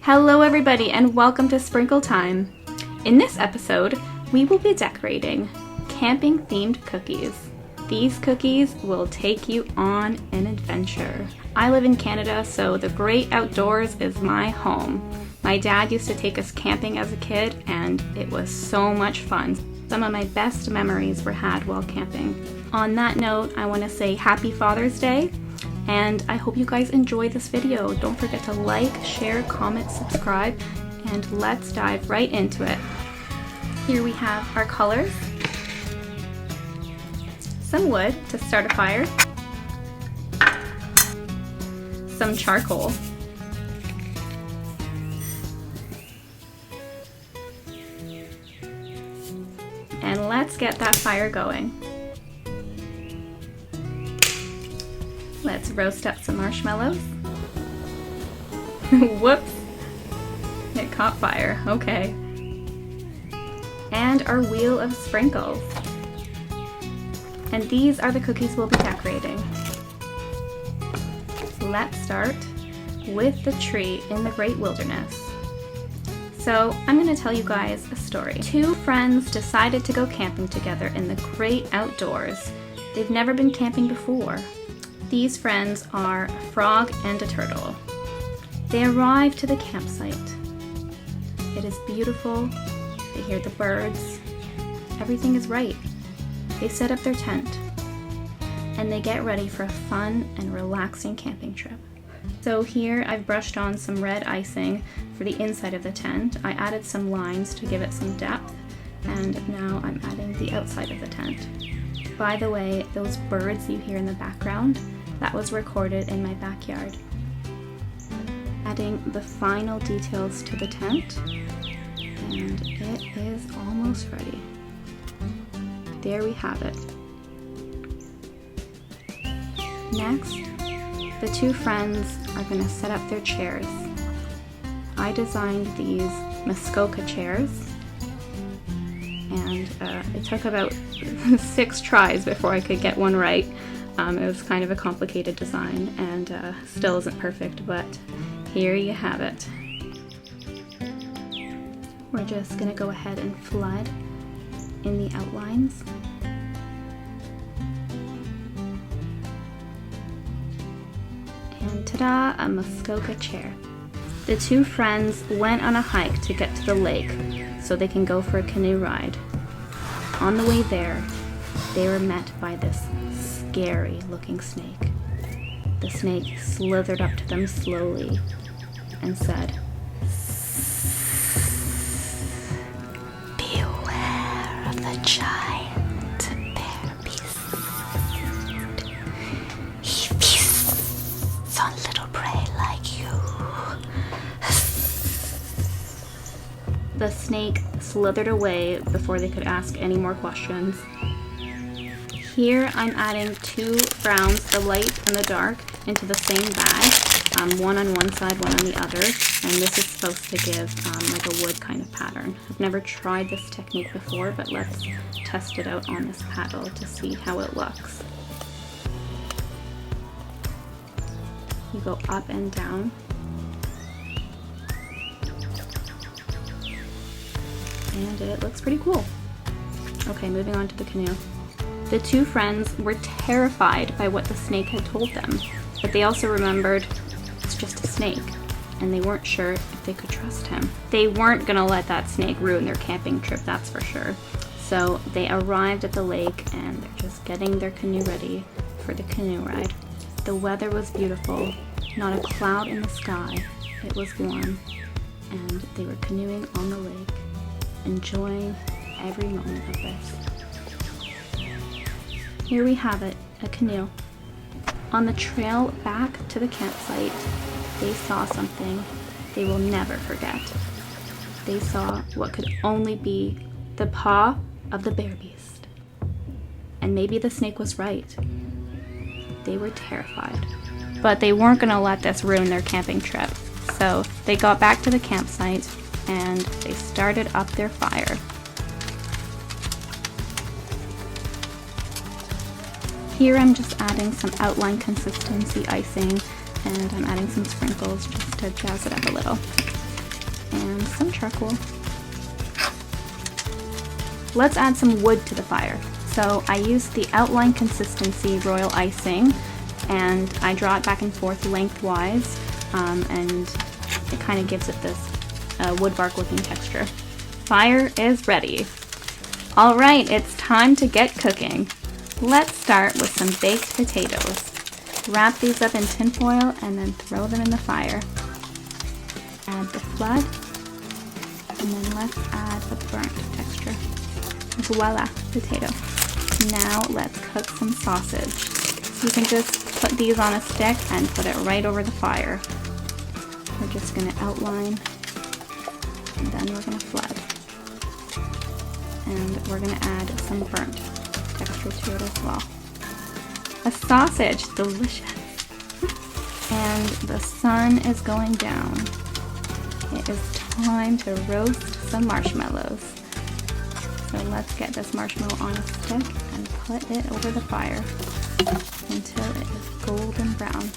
Hello everybody and welcome to Sprinkle Time. In this episode, we will be decorating camping themed cookies. These cookies will take you on an adventure. I live in Canada, so the great outdoors is my home. My dad used to take us camping as a kid and it was so much fun. Some of my best memories were had while camping. On that note, I want to say Happy Father's Day. And I hope you guys enjoy this video. Don't forget to like, share, comment, subscribe, and let's dive right into it. Here we have our colors, some wood to start a fire, some charcoal, and let's get that fire going. Let's roast up some marshmallows. Whoops! It caught fire. Okay. And our wheel of sprinkles. And these are the cookies we'll be decorating. Let's start with the tree in the great wilderness. So I'm going to tell you guys a story. Two friends decided to go camping together in the great outdoors. They've never been camping before. These friends are a frog and a turtle. They arrive to the campsite. It is beautiful. They hear the birds. Everything is right. They set up their tent and they get ready for a fun and relaxing camping trip. So here I've brushed on some red icing for the inside of the tent. I added some lines to give it some depth, and now I'm adding the outside of the tent. By the way, those birds you hear in the background, that was recorded in my backyard. Adding the final details to the tent, and it is almost ready. There we have it. Next, the two friends are going to set up their chairs. I designed these Muskoka chairs, and it took about 6 tries before I could get one right. It was kind of a complicated design and still isn't perfect, but here you have it. We're just going to go ahead and flood in the outlines. And ta-da, a Muskoka chair. The two friends went on a hike to get to the lake so they can go for a canoe ride. On the way there, they were met by this scary looking snake. The snake slithered up to them slowly and said, "Beware of the giant bear beast. He feasts on little prey like you." The snake slithered away before they could ask any more questions. Here I'm adding 2 browns, the light and the dark, into the same bag, one on one side, one on the other, and this is supposed to give like a wood kind of pattern. I've never tried this technique before, but let's test it out on this paddle to see how it looks. You go up and down. And it looks pretty cool. Okay, moving on to the canoe. The two friends were terrified by what the snake had told them, but they also remembered it's just a snake, and they weren't sure if they could trust him. They weren't gonna let that snake ruin their camping trip, that's for sure. So they arrived at the lake and they're just getting their canoe ready for the canoe ride. The weather was beautiful, not a cloud in the sky. It was warm, and they were canoeing on the lake, enjoying every moment of this. Here we have it, a canoe. On the trail back to the campsite, they saw something they will never forget. They saw what could only be the paw of the bear beast. And maybe the snake was right. They were terrified. But they weren't going to let this ruin their camping trip. So they got back to the campsite and they started up their fire. Here I'm just adding some outline consistency icing, and I'm adding some sprinkles just to jazz it up a little. charcoal. Let's add some wood to the fire. So I used the outline consistency royal icing, and I draw it back and forth lengthwise, and it kind of gives it this wood bark looking texture. Fire is ready. All right, it's time to get cooking. Let's start with some baked potatoes. Wrap these up in tin foil and then throw them in the fire. Add the flood, and then let's add a burnt texture. Voila, potato. Now let's cook some sausage. So you can just put these on a stick and put it right over the fire. We're just going to outline, and then we're going to flood. And we're going to add some burnt texture to it as well. A sausage, delicious. And the sun is going down. It is time to roast some marshmallows. So let's get this marshmallow on a stick and put it over the fire until it is golden brown.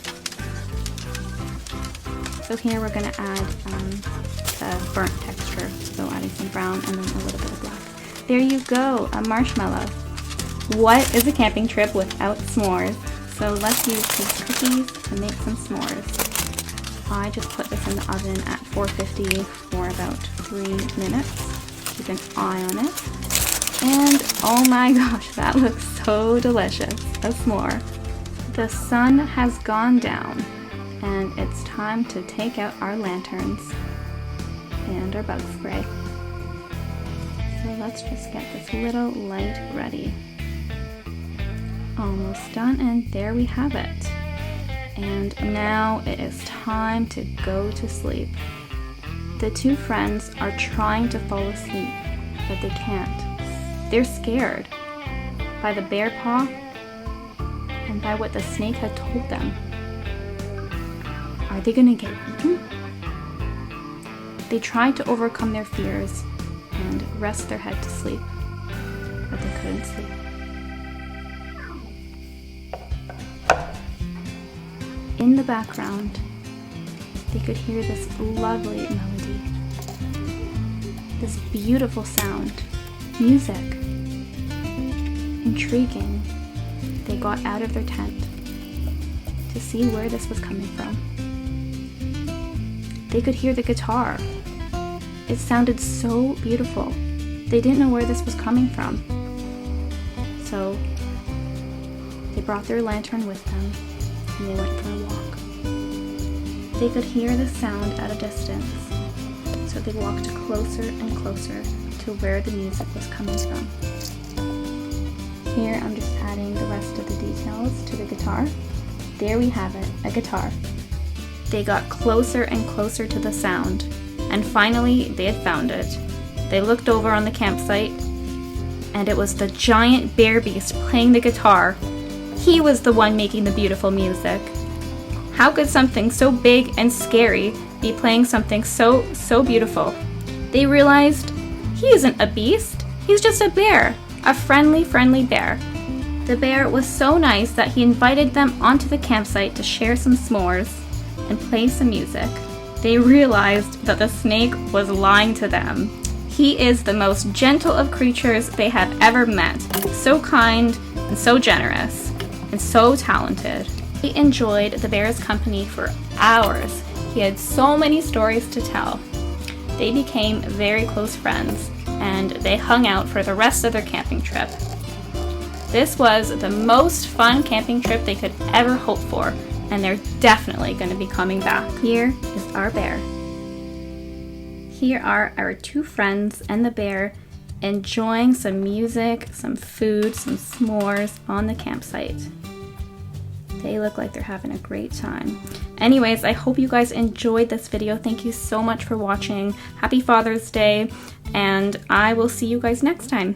So here we're going to add the burnt texture, so adding some brown and then a little bit of black. There you go, a marshmallow. What is a camping trip without s'mores? So let's use these cookies to make some s'mores. I just put this in the oven at 450 for about 3 minutes. Keep an eye on it. And oh my gosh, that looks so delicious. A s'more. The sun has gone down, and it's time to take out our lanterns and our bug spray. So let's just get this little light ready. Almost done, and there we have it. And now it is time to go to sleep. The two friends are trying to fall asleep, but they can't. They're scared by the bear paw and by what the snake had told them. Are they gonna get eaten? They tried to overcome their fears and rest their head to sleep, but they couldn't sleep. In the background, they could hear this lovely melody, this beautiful sound, music. Intriguing, they got out of their tent to see where this was coming from. They could hear the guitar. It sounded so beautiful. They didn't know where this was coming from. So they brought their lantern with them and they went for a walk. They could hear the sound at a distance, so they walked closer and closer to where the music was coming from. Here I'm just adding the rest of the details to the guitar. There we have it, a guitar. They got closer and closer to the sound, and finally they had found it. They looked over on the campsite, and it was the giant bear beast playing the guitar. He was the one making the beautiful music. How could something so big and scary be playing something so beautiful? They realized he isn't a beast, he's just a bear, a friendly bear. The bear was so nice that he invited them onto the campsite to share some s'mores and play some music. They realized that the snake was lying to them. He is the most gentle of creatures they have ever met, so kind and so generous and so talented. They enjoyed the bear's company for hours. He had so many stories to tell. They became very close friends, and they hung out for the rest of their camping trip. This was the most fun camping trip they could ever hope for, and they're definitely going to be coming back. Here is our bear. Here are our two friends and the bear enjoying some music, some food, some s'mores on the campsite. They look like they're having a great time. Anyways, I hope you guys enjoyed this video. Thank you so much for watching. Happy Father's Day, and I will see you guys next time.